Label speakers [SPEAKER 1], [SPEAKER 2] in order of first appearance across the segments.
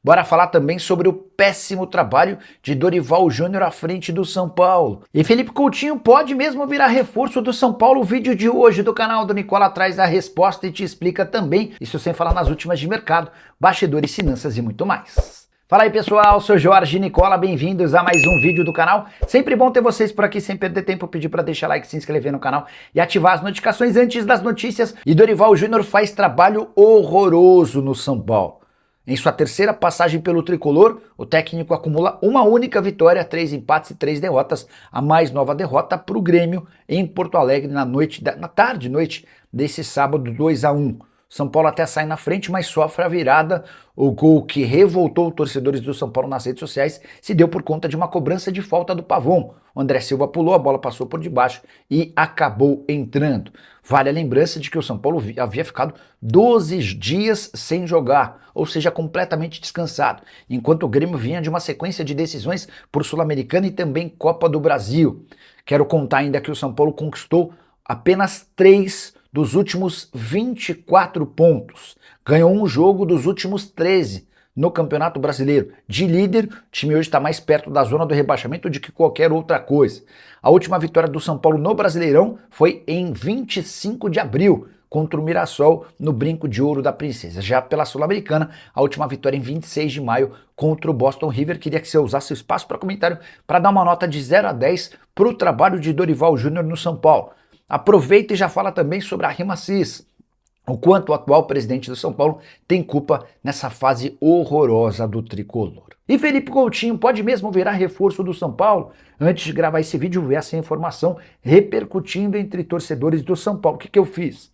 [SPEAKER 1] Bora falar também sobre o péssimo trabalho de Dorival Júnior à frente do São Paulo. E Felipe Coutinho pode mesmo virar reforço do São Paulo? O vídeo de hoje do canal do Nicola traz a resposta e te explica também, isso sem falar nas últimas de mercado, bastidores, finanças e muito mais. Fala aí pessoal, sou Jorge Nicola, bem-vindos a mais um vídeo do canal. Sempre bom ter vocês por aqui, sem perder tempo, pedir para deixar like, se inscrever no canal e ativar as notificações antes das notícias. E Dorival Júnior faz trabalho horroroso no São Paulo. Em sua terceira passagem pelo tricolor, o técnico acumula uma única vitória, 3 empates e 3 derrotas, a mais nova derrota para o Grêmio em Porto Alegre na tarde e noite desse sábado, 2-1. São Paulo até sai na frente, mas sofre a virada. O gol que revoltou os torcedores do São Paulo nas redes sociais se deu por conta de uma cobrança de falta do Pavon. O André Silva pulou, a bola passou por debaixo e acabou entrando. Vale a lembrança de que o São Paulo havia ficado 12 dias sem jogar, ou seja, completamente descansado, enquanto o Grêmio vinha de uma sequência de decisões por Sul-Americana e também Copa do Brasil. Quero contar ainda que o São Paulo conquistou apenas 3 dos últimos 24 pontos. Ganhou um jogo dos últimos 13 no Campeonato Brasileiro. De líder, o time hoje está mais perto da zona do rebaixamento do que qualquer outra coisa. A última vitória do São Paulo no Brasileirão foi em 25 de abril, contra o Mirassol no Brinco de Ouro da Princesa. Já pela Sul-Americana, a última vitória em 26 de maio contra o Boston River. Queria que você usasse o espaço para comentário para dar uma nota de 0 a 10 para o trabalho de Dorival Júnior no São Paulo. Aproveita e já fala também sobre a Rima Cis, o quanto o atual presidente do São Paulo tem culpa nessa fase horrorosa do tricolor. E Felipe Coutinho pode mesmo virar reforço do São Paulo? Antes de gravar esse vídeo, ver essa informação repercutindo entre torcedores do São Paulo. O que eu fiz?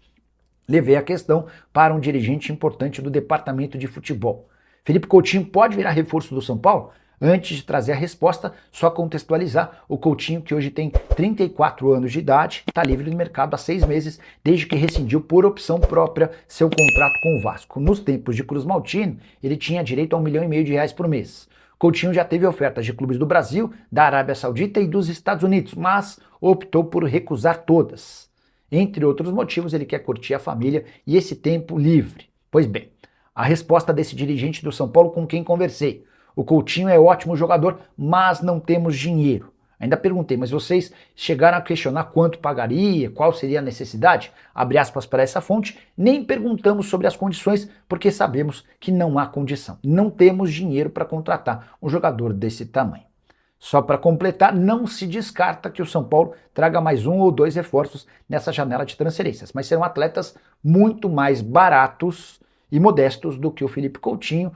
[SPEAKER 1] Levei a questão para um dirigente importante do departamento de futebol. Felipe Coutinho pode virar reforço do São Paulo? Antes de trazer a resposta, só contextualizar, o Coutinho, que hoje tem 34 anos de idade, está livre no mercado há 6 meses, desde que rescindiu por opção própria seu contrato com o Vasco. Nos tempos de Cruz Maltino, ele tinha direito a R$1,5 milhão por mês. Coutinho já teve ofertas de clubes do Brasil, da Arábia Saudita e dos Estados Unidos, mas optou por recusar todas. Entre outros motivos, ele quer curtir a família e esse tempo livre. Pois bem, a resposta desse dirigente do São Paulo com quem conversei: o Coutinho é ótimo jogador, mas não temos dinheiro. Ainda perguntei, mas vocês chegaram a questionar quanto pagaria, qual seria a necessidade? Abre aspas para essa fonte, nem perguntamos sobre as condições, porque sabemos que não há condição. Não temos dinheiro para contratar um jogador desse tamanho. Só para completar, não se descarta que o São Paulo traga mais 1 ou 2 reforços nessa janela de transferências, mas serão atletas muito mais baratos e modestos do que o Felipe Coutinho,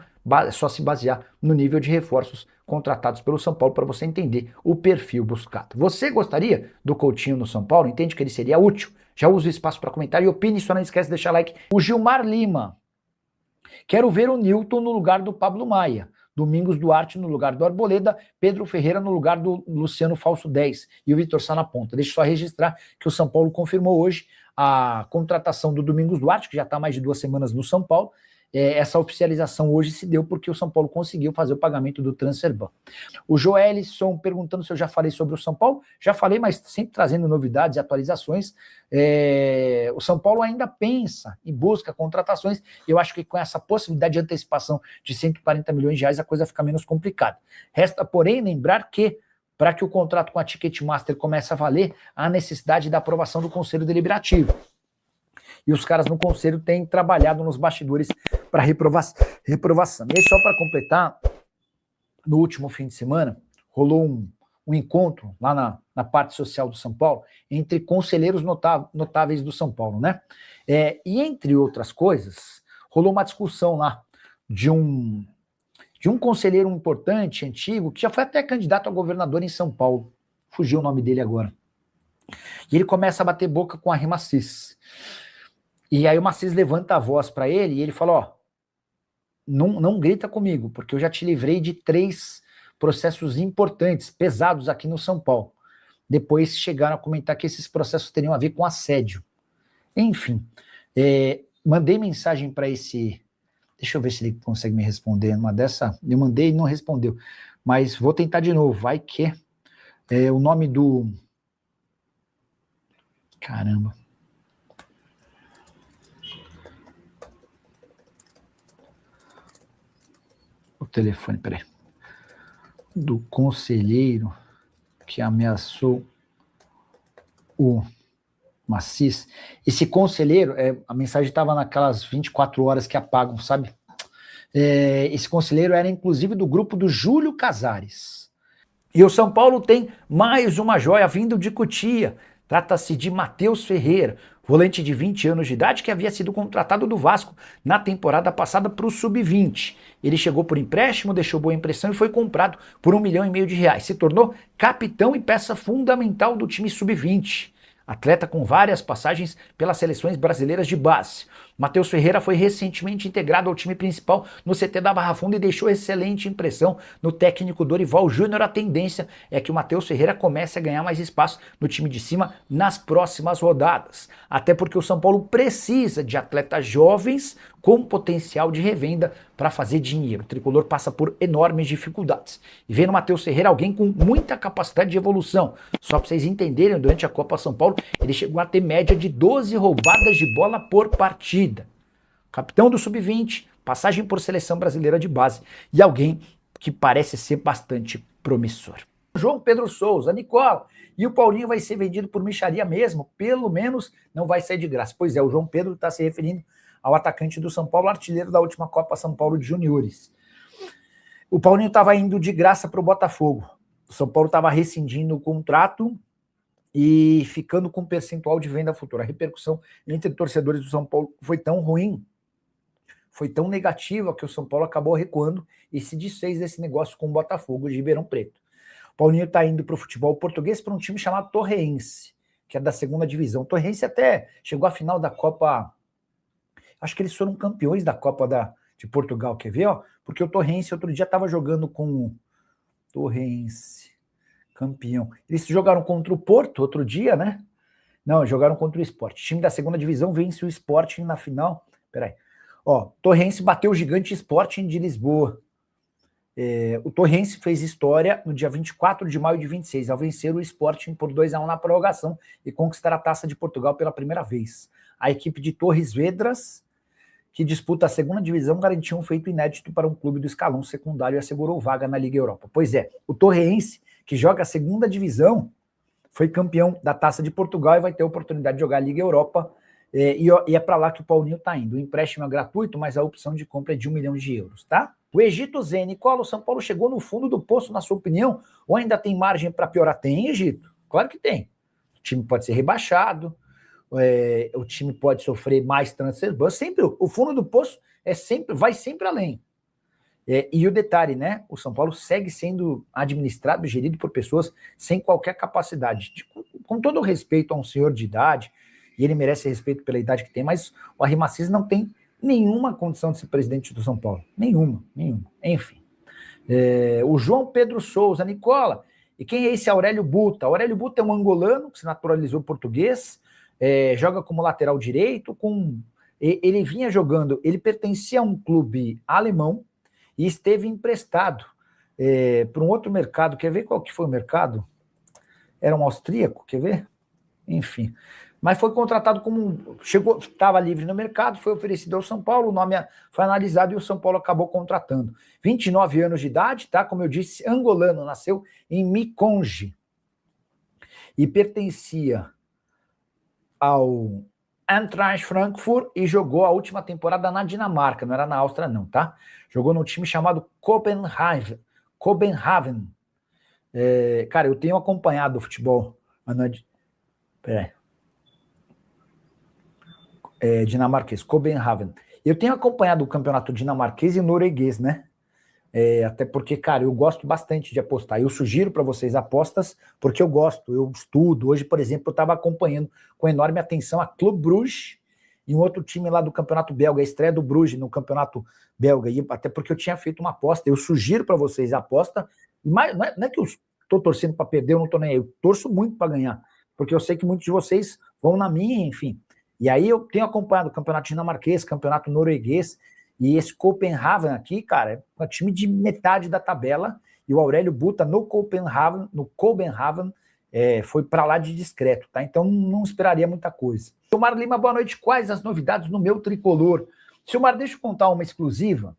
[SPEAKER 1] só se basear no nível de reforços contratados pelo São Paulo para você entender o perfil buscado. Você gostaria do Coutinho no São Paulo? Entende que ele seria útil? Já usa o espaço para comentar e opine, só não esquece de deixar like. O Gilmar Lima: quero ver o Newton no lugar do Pablo Maia, Domingos Duarte no lugar do Arboleda, Pedro Ferreira no lugar do Luciano Falso 10 e o Vitor Sá na ponta. Deixa eu só registrar que o São Paulo confirmou hoje a contratação do Domingos Duarte, que já está há mais de 2 semanas no São Paulo. Essa oficialização hoje se deu porque o São Paulo conseguiu fazer o pagamento do Transferban. O Joelison perguntando se eu já falei sobre o São Paulo. Já falei, mas sempre trazendo novidades e atualizações. O São Paulo ainda pensa e busca contratações. Eu acho que com essa possibilidade de antecipação de R$140 milhões, a coisa fica menos complicada. Resta, porém, lembrar que para que o contrato com a Ticketmaster comece a valer, há necessidade da aprovação do Conselho Deliberativo. E os caras no Conselho têm trabalhado nos bastidores para reprovação. E aí, só para completar, no último fim de semana, rolou um encontro lá na parte social do São Paulo entre conselheiros notáveis do São Paulo, né? E entre outras coisas, rolou uma discussão lá de um conselheiro importante, antigo, que já foi até candidato a governador em São Paulo. Fugiu o nome dele agora. E ele começa a bater boca com a Rima Cis. E aí o Macis levanta a voz para ele e ele fala: ó, não grita comigo, porque eu já te livrei de 3 processos importantes, pesados aqui no São Paulo. Depois chegaram a comentar que esses processos teriam a ver com assédio. Enfim, mandei mensagem para esse... Deixa eu ver se ele consegue me responder. Uma dessa, eu mandei e não respondeu. Mas vou tentar de novo, vai que... o nome do... Caramba. telefone, peraí. Do conselheiro que ameaçou o Macis. Esse conselheiro, a mensagem estava naquelas 24 horas que apagam, sabe? Esse conselheiro era inclusive do grupo do Júlio Casares. E o São Paulo tem mais uma joia vindo de Cotia. Trata-se de Matheus Ferreira, volante de 20 anos de idade que havia sido contratado do Vasco na temporada passada para o Sub-20. Ele chegou por empréstimo, deixou boa impressão e foi comprado por R$1,5 milhão. Se tornou capitão e peça fundamental do time Sub-20. Atleta com várias passagens pelas seleções brasileiras de base. Matheus Ferreira foi recentemente integrado ao time principal no CT da Barra Funda e deixou excelente impressão no técnico Dorival Júnior. A tendência é que o Matheus Ferreira comece a ganhar mais espaço no time de cima nas próximas rodadas. Até porque o São Paulo precisa de atletas jovens com potencial de revenda para fazer dinheiro. O tricolor passa por enormes dificuldades. E vê no Matheus Ferreira alguém com muita capacidade de evolução. Só para vocês entenderem, durante a Copa São Paulo, ele chegou a ter média de 12 roubadas de bola por partida. Capitão do Sub-20, passagem por seleção brasileira de base e alguém que parece ser bastante promissor. João Pedro Souza, Nicola, e o Paulinho vai ser vendido por mixaria mesmo? Pelo menos não vai sair de graça. Pois é, o João Pedro está se referindo ao atacante do São Paulo, artilheiro da última Copa São Paulo de Juniores. O Paulinho estava indo de graça para o Botafogo. O São Paulo estava rescindindo o contrato e ficando com percentual de venda futura. A repercussão entre torcedores do São Paulo foi tão ruim, foi tão negativa, que o São Paulo acabou recuando e se desfez desse negócio com o Botafogo de Ribeirão Preto. O Paulinho está indo para o futebol português para um time chamado Torrense, que é da segunda divisão. O Torrense até chegou à final da Copa, acho que eles foram campeões da Copa de Portugal, quer ver? Ó? Porque o Torrense outro dia estava jogando com o Torrense, campeão. Eles jogaram contra o Porto outro dia, né? Não, jogaram contra o Sport. O time da segunda divisão vence o Sporting na final. Peraí. Ó, Torrense bateu o gigante Sporting de Lisboa. O Torrense fez história no dia 24 de maio de 26, ao vencer o Sporting por 2-1 na prorrogação e conquistar a Taça de Portugal pela primeira vez. A equipe de Torres Vedras, que disputa a segunda divisão, garantiu um feito inédito para um clube do escalão secundário e assegurou vaga na Liga Europa. Pois é, o Torrense, que joga a segunda divisão, foi campeão da Taça de Portugal e vai ter a oportunidade de jogar a Liga Europa. E é para lá que o Paulinho está indo. O empréstimo é gratuito, mas a opção de compra é de €1 milhão, tá? O Egito Zé, Nicola, o São Paulo chegou no fundo do poço, na sua opinião? Ou ainda tem margem para piorar? Tem, Egito? Claro que tem. O time pode ser rebaixado, o time pode sofrer mais transfer ban. Sempre, o fundo do poço vai sempre além. E o detalhe, né? O São Paulo segue sendo administrado, gerido por pessoas sem qualquer capacidade. Com todo o respeito a um senhor de idade, e ele merece respeito pela idade que tem, mas o Arrimacis não tem nenhuma condição de ser presidente do São Paulo. Nenhuma. Enfim. O João Pedro Souza, Nicola, e quem é esse Aurélio Buta? Aurélio Buta é um angolano que se naturalizou português, joga como lateral direito, ele vinha jogando, ele pertencia a um clube alemão e esteve emprestado para um outro mercado. Quer ver qual que foi o mercado? Era um austríaco, quer ver? Enfim. Mas foi contratado estava livre no mercado, foi oferecido ao São Paulo, o nome foi analisado e o São Paulo acabou contratando. 29 anos de idade, tá? Como eu disse, angolano, nasceu em Miconge e pertencia ao Eintracht Frankfurt e jogou a última temporada na Dinamarca, não era na Áustria não, tá? Jogou num time chamado Copenhagen. Cara, eu tenho acompanhado o futebol dinamarquês, Copenhagen. Eu tenho acompanhado o campeonato dinamarquês e norueguês, né? Até porque, cara, eu gosto bastante de apostar. Eu sugiro para vocês apostas porque eu gosto, eu estudo. Hoje, por exemplo, eu estava acompanhando com enorme atenção a Clube Bruges e um outro time lá do campeonato belga, a estreia do Bruges no campeonato belga. E até porque eu tinha feito uma aposta. Eu sugiro para vocês a aposta. Mas não é que eu estou torcendo para perder, eu não estou nem aí. Eu torço muito para ganhar, porque eu sei que muitos de vocês vão na minha, enfim. E aí eu tenho acompanhado o campeonato dinamarquês, campeonato norueguês, e esse Copenhagen aqui, cara, é um time de metade da tabela, e o Aurélio Buta no Copenhagen foi para lá de discreto, tá? Então não esperaria muita coisa. Silmar Lima, boa noite. Quais as novidades no meu tricolor? Silmar, deixa eu contar uma exclusiva.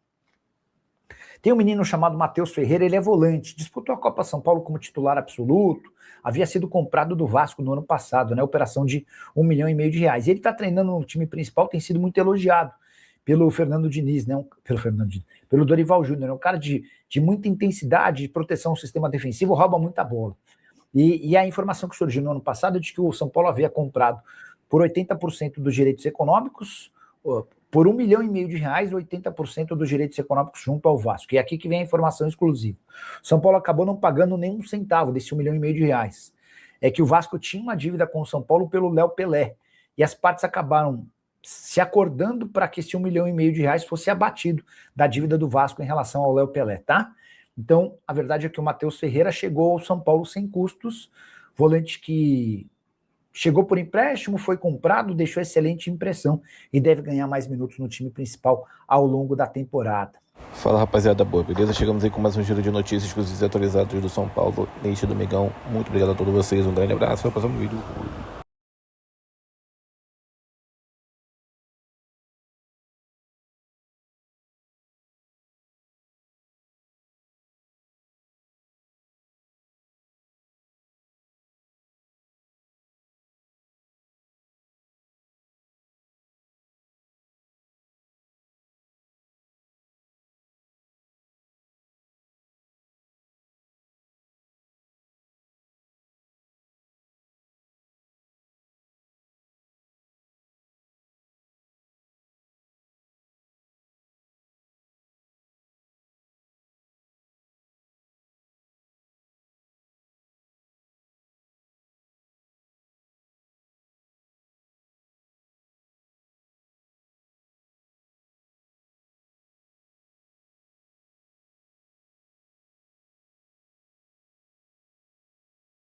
[SPEAKER 1] Tem um menino chamado Matheus Ferreira, ele é volante, disputou a Copa São Paulo como titular absoluto, havia sido comprado do Vasco no ano passado, né? Operação de R$ 1,5 milhão. E ele está treinando no time principal, tem sido muito elogiado pelo Fernando Diniz, né? Pelo Dorival Júnior, um cara de muita intensidade, de proteção ao sistema defensivo, rouba muita bola. E a informação que surgiu no ano passado é de que o São Paulo havia comprado por 80% dos direitos econômicos, por R$ 1,5 milhão, 80% dos direitos econômicos junto ao Vasco. E é aqui que vem a informação exclusiva. O São Paulo acabou não pagando nenhum centavo desse R$ 1,5 milhão. É que o Vasco tinha uma dívida com o São Paulo pelo Léo Pelé. E as partes acabaram se acordando para que esse R$ 1,5 milhão fosse abatido da dívida do Vasco em relação ao Léo Pelé, tá? Então, a verdade é que o Matheus Ferreira chegou ao São Paulo sem custos, volante que chegou por empréstimo, foi comprado, deixou excelente impressão e deve ganhar mais minutos no time principal ao longo da temporada.
[SPEAKER 2] Fala, rapaziada boa, beleza? Chegamos aí com mais um giro de notícias exclusivas e atualizados do São Paulo neste domingão. Muito obrigado a todos vocês, um grande abraço, até o próximo vídeo.